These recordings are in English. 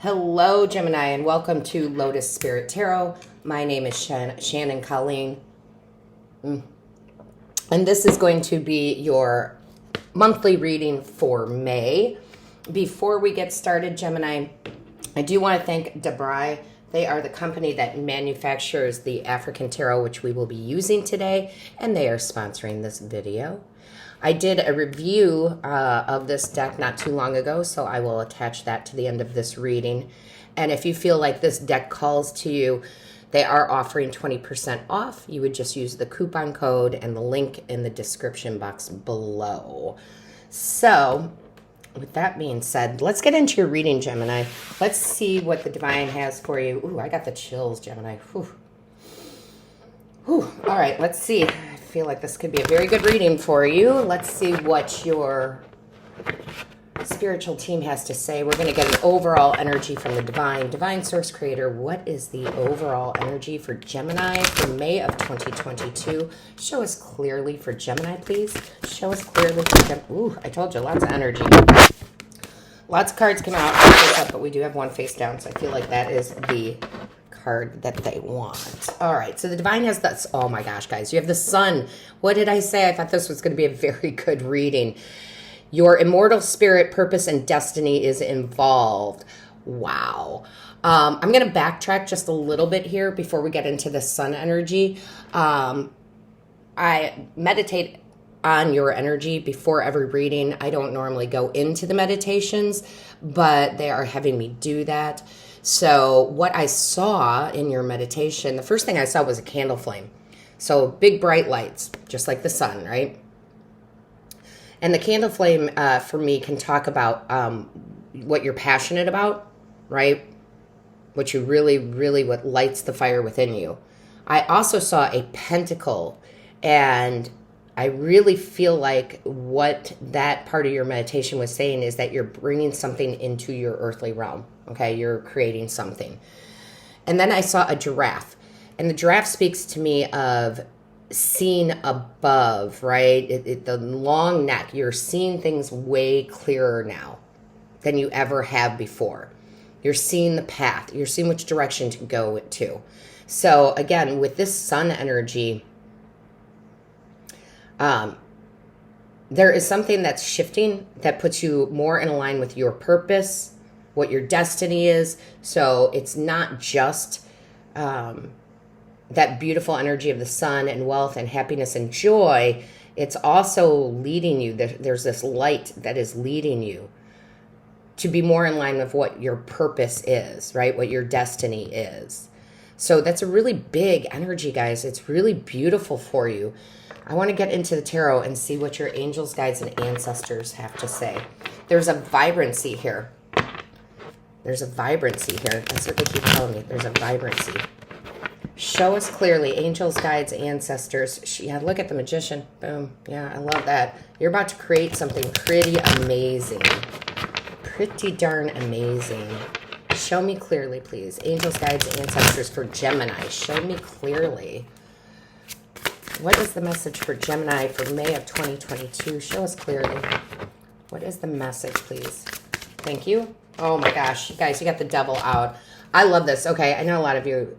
Hello, Gemini, and welcome to Lotus Spirit Tarot. My name is Shannon Colleen, and this is going to be your monthly reading for May. Before we get started, Gemini, I do want to thank Debrai. They are the company that manufactures the African Tarot, which we will be using today, and they are sponsoring this video. I did a review of this deck not too long ago, so I will attach that to the end of this reading. And if you feel like this deck calls to you, they are offering 20% off. You would just use the coupon code and the link in the description box below. So, with that being said, let's get into your reading, Gemini. Let's see what the divine has for you. Ooh, I got the chills, Gemini. Whew. Whew. All right, let's see. I feel like this could be a very good reading for you. Let's see what your spiritual team has to say. We're going to get an overall energy from the divine source creator. What is the overall energy for Gemini for May of 2022? Show us clearly for Gemini, please. Show us clearly for Gemini. Ooh, I told you, lots of energy. Lots of cards come out face up, but we do have one face down, so I feel like that is the card that they want. All right, so the divine has this. Oh my gosh, guys, you have the sun. What did I say? I thought this was going to be a very good reading. Your immortal spirit, purpose, and destiny is involved. Wow. I'm going to backtrack just a little bit here before we get into the sun energy. I meditate on your energy before every reading. I don't normally go into the meditations, but they are having me do that. So what I saw in your meditation, the first thing I saw was a candle flame. So big bright lights, just like the sun, right? And the candle flame for me can talk about what you're passionate about, right? What you really, what lights the fire within you. I also saw a pentacle, and I really feel like what that part of your meditation was saying is that you're bringing something into your earthly realm, okay? You're creating something. And then I saw a giraffe, and the giraffe speaks to me of seeing above, right? The long neck, you're seeing things way clearer now than you ever have before. You're seeing the path. You're seeing which direction to go to. So again, with this sun energy, there is something that's shifting that puts you more in line with your purpose, what your destiny is. So it's not just that beautiful energy of the sun and wealth and happiness and joy. It's also leading you. There's this light that is leading you to be more in line with what your purpose is, right? What your destiny is. So that's a really big energy, guys. It's really beautiful for you. I want to get into the tarot and see what your angels, guides, and ancestors have to say. There's a vibrancy here. There's a vibrancy here. That's what they keep telling me. There's a vibrancy. Show us clearly, angels, guides, ancestors. Yeah, look at the magician. Boom. Yeah, I love that. You're about to create something pretty amazing. Pretty darn amazing. Show me clearly, please. Angels, guides, ancestors for Gemini. Show me clearly. What is the message for Gemini for May of 2022? Show us clearly. What is the message, please? Thank you. Oh my gosh, you guys, you got the devil out. I love this. Okay, I know a lot of you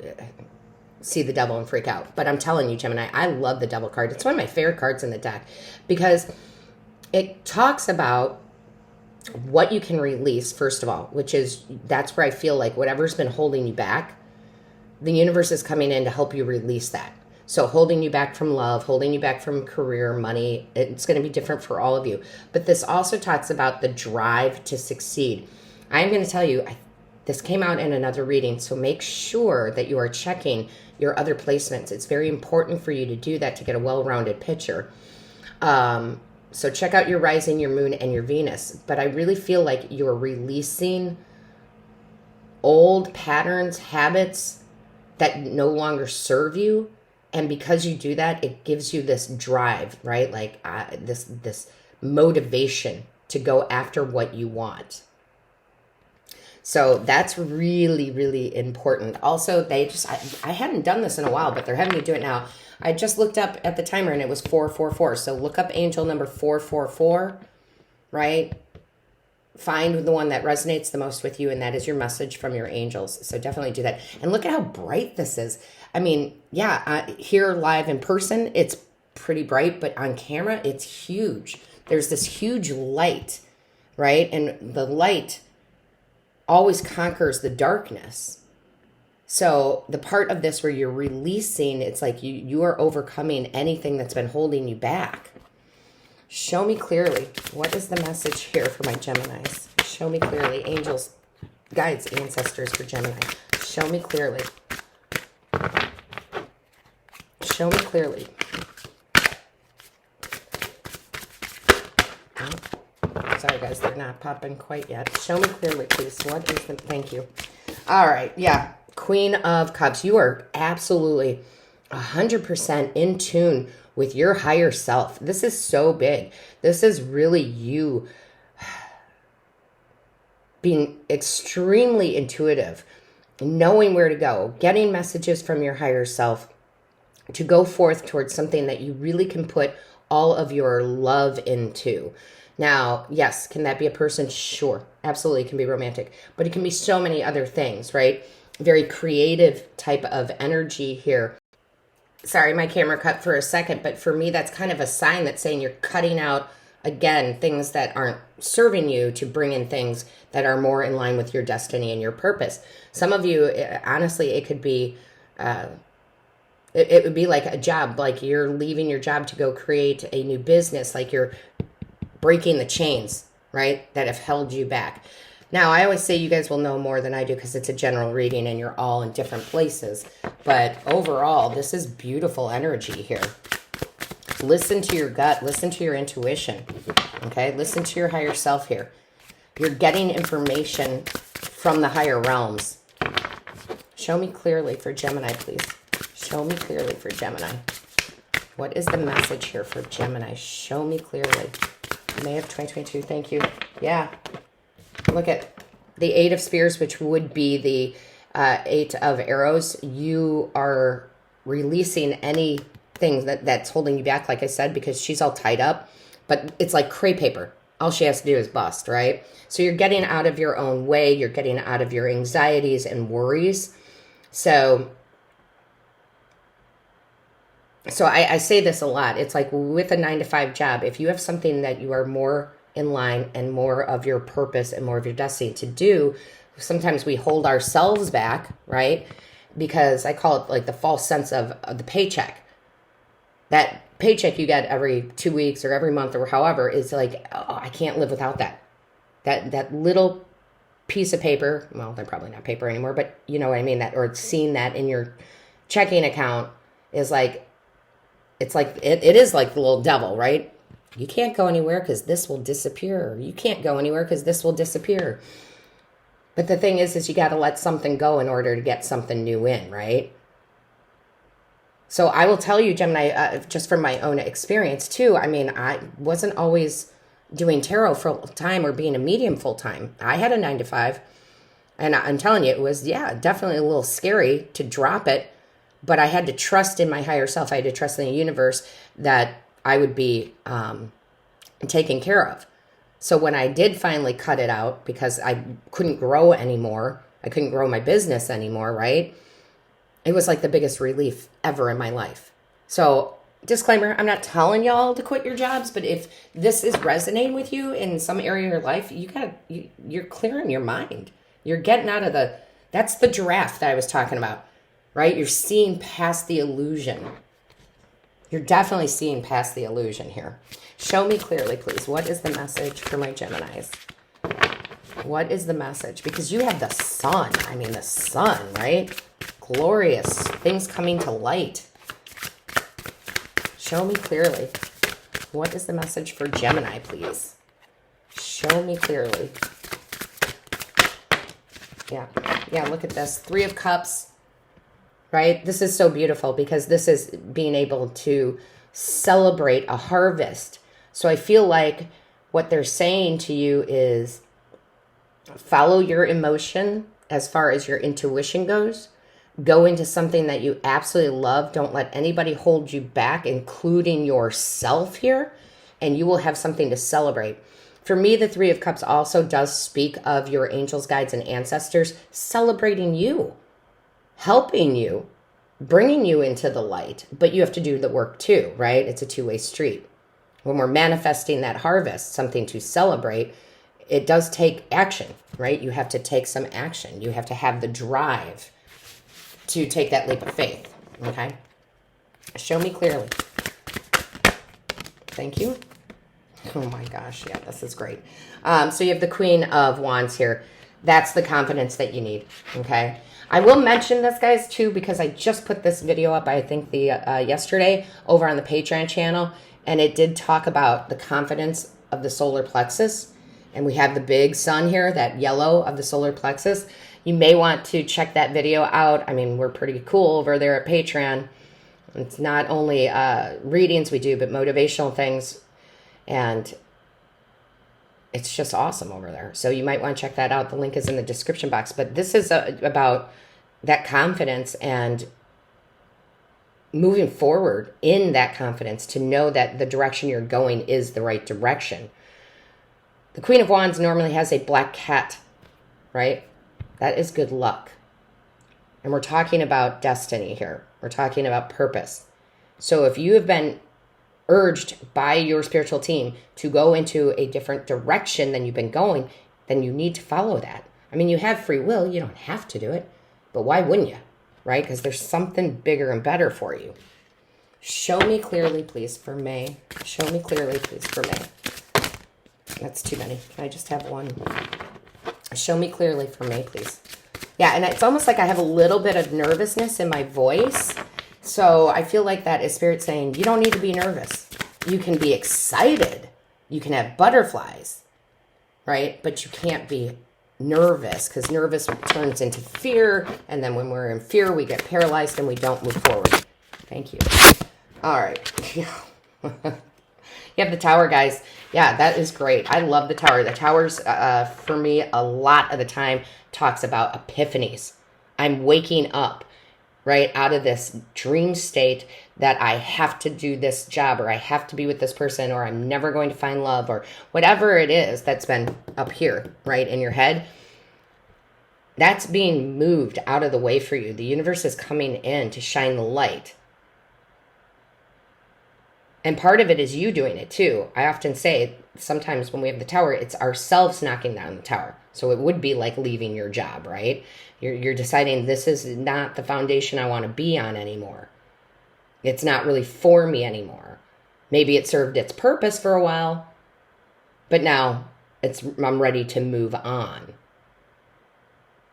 see the devil and freak out, but I'm telling you, Gemini, I love the devil card. It's one of my favorite cards in the deck because it talks about what you can release, first of all, which is, that's where I feel like whatever's been holding you back, the universe is coming in to help you release that. So holding you back from love, holding you back from career, money, it's going to be different for all of you. But this also talks about the drive to succeed. I'm going to tell you, this came out in another reading, so make sure that you are checking your other placements. It's very important for you to do that to get a well-rounded picture. So check out your rising, your moon, and your Venus. But I really feel like you're releasing old patterns, habits that no longer serve you. And because you do that, it gives you this drive, right? Like this motivation to go after what you want. So that's really, really important. Also, I hadn't done this in a while, but they're having me do it now. I just looked up at the timer and it was 444. So look up angel number 444, right? find the one that resonates the most with you, and that is your message from your angels. So definitely do that. And look at how bright this is. I mean, yeah, here live in person, it's pretty bright, but on camera, it's huge. There's this huge light, right? And the light always conquers the darkness. So the part of this where you're releasing, it's like you are overcoming anything that's been holding you back. Show me clearly. What is the message here for my Geminis? Show me clearly. Angels, guides, ancestors for Gemini. Show me clearly. Show me clearly. Oh, sorry, guys. They're not popping quite yet. Show me clearly, please. What is the... Thank you. All right. Yeah. Queen of Cups. You are absolutely 100% in tune with your higher self. This is so big. This is really you being extremely intuitive, knowing where to go, getting messages from your higher self to go forth towards something that you really can put all of your love into. Now, yes, can that be a person? Sure, absolutely, it can be romantic, but it can be so many other things, right? Very creative type of energy here. Sorry, my camera cut for a second, but for me, that's kind of a sign that's saying you're cutting out, again, things that aren't serving you to bring in things that are more in line with your destiny and your purpose. Some of you, honestly, it could be, it would be like a job, like you're leaving your job to go create a new business, like you're breaking the chains, right, that have held you back. Now, I always say you guys will know more than I do because it's a general reading and you're all in different places. But overall, this is beautiful energy here. Listen to your gut. Listen to your intuition. Okay? Listen to your higher self here. You're getting information from the higher realms. Show me clearly for Gemini, please. Show me clearly for Gemini. What is the message here for Gemini? Show me clearly. May of 2022. Thank you. Yeah. Look at the Eight of Spears, which would be the Eight of Arrows. You are releasing anything that's holding you back, like I said, because she's all tied up. But it's like crepe paper. All she has to do is bust, right? So you're getting out of your own way. You're getting out of your anxieties and worries. So I say this a lot. It's like with a 9-to-5 job, if you have something that you are more in line and more of your purpose and more of your destiny to do, sometimes we hold ourselves back, right? Because I call it like the false sense of the paycheck. That paycheck you get every 2 weeks or every month or however is like, oh, I can't live without that. That little piece of paper, well, they're probably not paper anymore, but you know what I mean, that, or seeing that in your checking account is like, it's like, it is like the little devil, right? You can't go anywhere because this will disappear. You can't go anywhere because this will disappear. But the thing is you got to let something go in order to get something new in, right? So I will tell you, Gemini, just from my own experience too, I mean, I wasn't always doing tarot full time or being a medium full time. I had a 9-to-5. And I'm telling you, it was, yeah, definitely a little scary to drop it. But I had to trust in my higher self. I had to trust in the universe that I would be taken care of. So when I did finally cut it out because I couldn't grow anymore, I couldn't grow my business anymore, right? It was like the biggest relief ever in my life. So disclaimer, I'm not telling y'all to quit your jobs, but if this is resonating with you in some area of your life, you're clearing your mind. You're getting out of that's the giraffe that I was talking about, right? You're seeing past the illusion. You're definitely seeing past the illusion here. Show me clearly, please. What is the message for my Geminis? What is the message? Because you have the sun. I mean, the sun, right? Glorious. Things coming to light. Show me clearly. What is the message for Gemini, please? Show me clearly. Yeah, look at this. 3 of Cups. Right? This is so beautiful because this is being able to celebrate a harvest. So I feel like what they're saying to you is follow your emotion as far as your intuition goes. Go into something that you absolutely love. Don't let anybody hold you back, including yourself here, and you will have something to celebrate. For me, the Three of Cups also does speak of your angels, guides, and ancestors celebrating you, helping you, bringing you into the light. But you have to do the work too, right? It's a two-way street. When we're manifesting that harvest, something to celebrate, it does take action, right? You have to take some action. You have to have the drive to take that leap of faith, okay? Show me clearly. Thank you. Oh my gosh, yeah, this is great. So you have the Queen of Wands here. That's the confidence that you need, okay? I will mention this, guys, too, because I just put this video up, I think, yesterday over on the Patreon channel, and it did talk about the confidence of the solar plexus. And we have the big sun here, that yellow of the solar plexus. You may want to check that video out. I mean, we're pretty cool over there at Patreon. It's not only readings we do, but motivational things. And it's just awesome over there. So you might want to check that out. The link is in the description box. But this is about that confidence and moving forward in that confidence to know that the direction you're going is the right direction. The Queen of Wands normally has a black cat, right? That is good luck. And we're talking about destiny here. We're talking about purpose. So if you have been urged by your spiritual team to go into a different direction than you've been going, then you need to follow that. I mean, you have free will. You don't have to do it. But why wouldn't you? Right? Because there's something bigger and better for you. Show me clearly, please, for May. Show me clearly, please, for May. That's too many. Can I just have one? Show me clearly for May, please. Yeah, and it's almost like I have a little bit of nervousness in my voice. So I feel like that is Spirit saying, you don't need to be nervous. You can be excited. You can have butterflies, right? But you can't be nervous, because nervous turns into fear. And then when we're in fear, we get paralyzed and we don't move forward. Thank you. All right. You have the Tower, guys. Yeah, that is great. I love the Tower. The Tower's, for me, a lot of the time talks about epiphanies. I'm waking up, right, out of this dream state that I have to do this job, or I have to be with this person, or I'm never going to find love, or whatever it is that's been up here, right, in your head. That's being moved out of the way for you. The universe is coming in to shine the light. And part of it is you doing it too. I often say sometimes when we have the Tower, it's ourselves knocking down the tower. So it would be like leaving your job, right? You're deciding this is not the foundation I want to be on anymore. It's not really for me anymore. Maybe it served its purpose for a while, but now I'm ready to move on.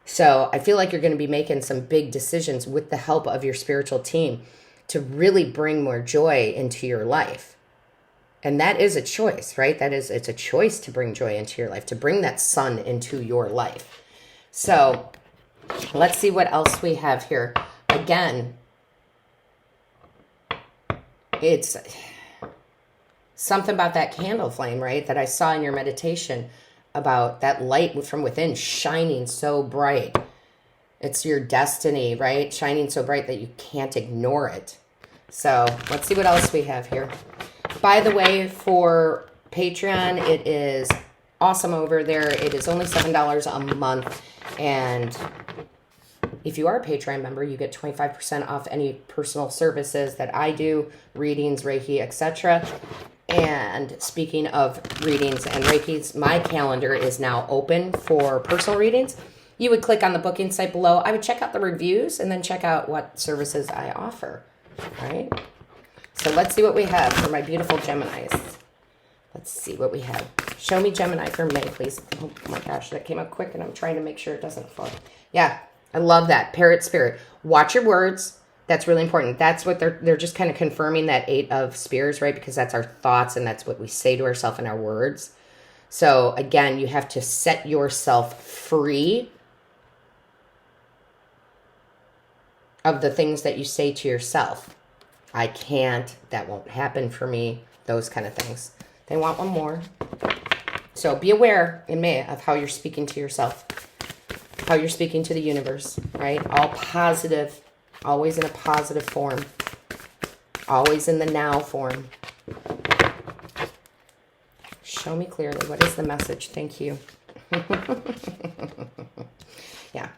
So I feel like you're going to be making some big decisions with the help of your spiritual team to really bring more joy into your life. And that is a choice, right? It's a choice to bring joy into your life, to bring that sun into your life. So let's see what else we have here. Again, it's something about that candle flame, right? That I saw in your meditation about that light from within shining so bright. It's your destiny, right? Shining so bright that you can't ignore it. So let's see what else we have here. By the way, for Patreon, it is awesome over there. It is only $7 a month. And if you are a Patreon member, you get 25% off any personal services that I do, readings, Reiki, etc. And speaking of readings and Reikis, my calendar is now open for personal readings. You would click on the booking site below. I would check out the reviews and then check out what services I offer. All right. So let's see what we have for my beautiful Geminis. Let's see what we have. Show me Gemini for May, please. Oh my gosh, that came up quick and I'm trying to make sure it doesn't fall. Yeah, I love that. Parrot spirit. Watch your words. That's really important. That's what they're just kind of confirming that 8 of Spears, right? Because that's our thoughts and that's what we say to ourselves in our words. So again, you have to set yourself free of the things that you say to yourself. I can't, that won't happen for me, those kind of things. They want one more. So be aware in May of how you're speaking to yourself, how you're speaking to the universe, right? All positive, always in a positive form, always in the now form. Show me clearly. What is the message? Thank you. Yeah.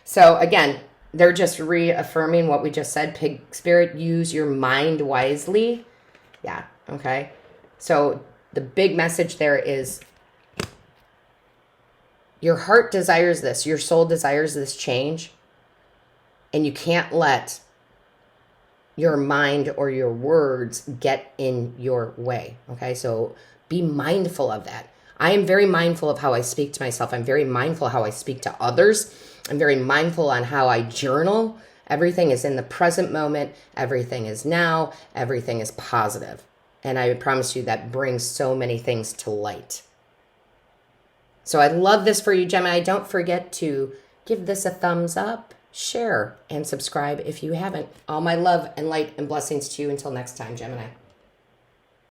So again, they're just reaffirming what we just said. Pig spirit, use your mind wisely. Yeah. Okay. So the big message there is your heart desires this. Your soul desires this change. And you can't let your mind or your words get in your way. Okay. So be mindful of that. I am very mindful of how I speak to myself. I'm very mindful how I speak to others. I'm very mindful on how I journal. Everything is in the present moment. Everything is now. Everything is positive. And I promise you that brings so many things to light. So I love this for you, Gemini. Don't forget to give this a thumbs up, share, and subscribe if you haven't. All my love and light and blessings to you until next time, Gemini.